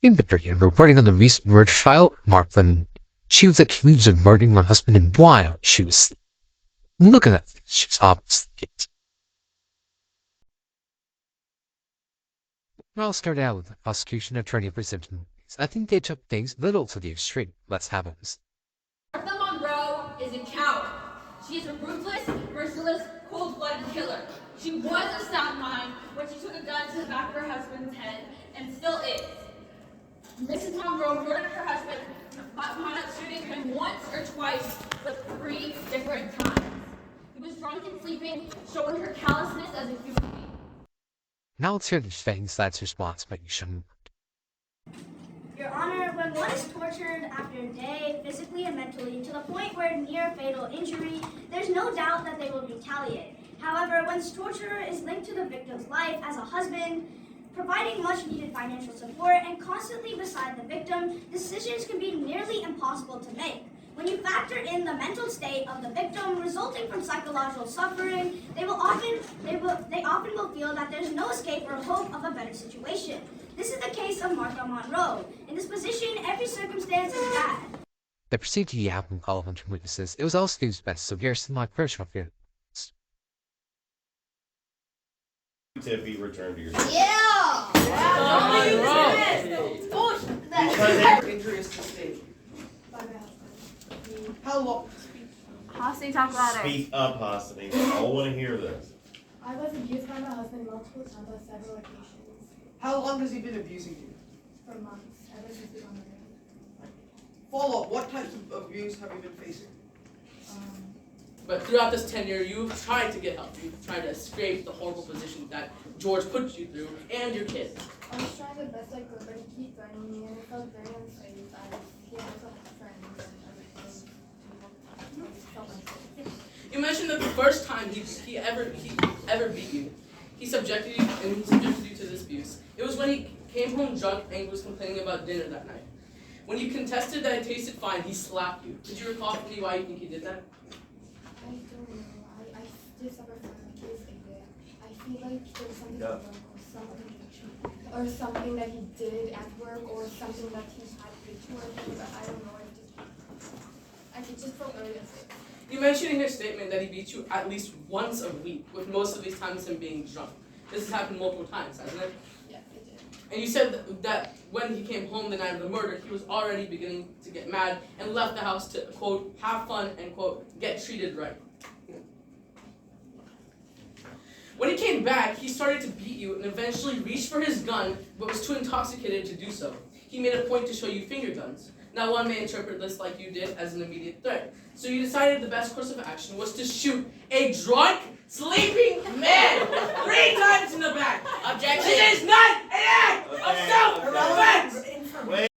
In the reporting on the recent murder trial, Marklin, she was accused of murdering her husband and while she was asleep. Look at that. She was obviously guilty. It all started out with the prosecution attorney presenting. I think they took things a little to the extreme. Let's have it. Martha Monroe is a coward. She is a ruthless, merciless, cold-blooded killer. She was a sound mind when she took a gun to the back of her husband's head, and still is. Mrs. Monroe murdered her husband upon shooting him once or twice, but 3 different times. He was drunk and sleeping, showing her callousness as a human being. Now let's hear the defending side's response by Yishun. Your Honor, when one is tortured after a day, physically and mentally, to the point where near fatal injury, there's no doubt that they will retaliate. However, when torture is linked to the victim's life as a husband, providing much-needed financial support, and constantly beside the victim, decisions can be nearly impossible to make. When you factor in the mental state of the victim resulting from psychological suffering, they often will feel that there's no escape or hope of a better situation. This is the case of Martha Monroe. In this position, every circumstance is bad. The procedure you have from all of them witnesses, it was all Steve's best, so here's my personal feelings. To be returned to your Yeah! Injurious to state. How long? Hosty, talk louder. Speak up, Hosni. I want to hear this. I was abused by my husband multiple times on several occasions. How long has he been abusing you? For months, ever since we got married. Follow up. What types of abuse have you been facing? But throughout this tenure, you've tried to get help. You've tried to escape the horrible position that George put you through and your kids. I was trying the best I could, but he kept threatening me, and I felt very unsafe. He also had friends and everything. I felt unsafe. You mentioned that the first time he ever beat you, he subjected you to this abuse. It was when he came home drunk and was complaining about dinner that night. When you contested that it tasted fine, he slapped you. Did you recall from me why you think he did that? I don't know. I just suffer from PTSD. I feel like there was something wrong or something that he did at work or something that he had to work, but I don't know. I just felt really unsafe. You mentioned in your statement that he beat you at least once a week, with most of these times him being drunk. This has happened multiple times, hasn't it? Yeah, it did. And you said that when he came home the night of the murder, he was already beginning to get mad and left the house to, quote, have fun and, quote, get treated right. When he came back, he started to beat you and eventually reached for his gun, but was too intoxicated to do so. He made a point to show you finger guns. Now, one may interpret this like you did as an immediate threat. So you decided the best course of action was to shoot a drunk, sleeping man 3 times in the back. Objection! This is not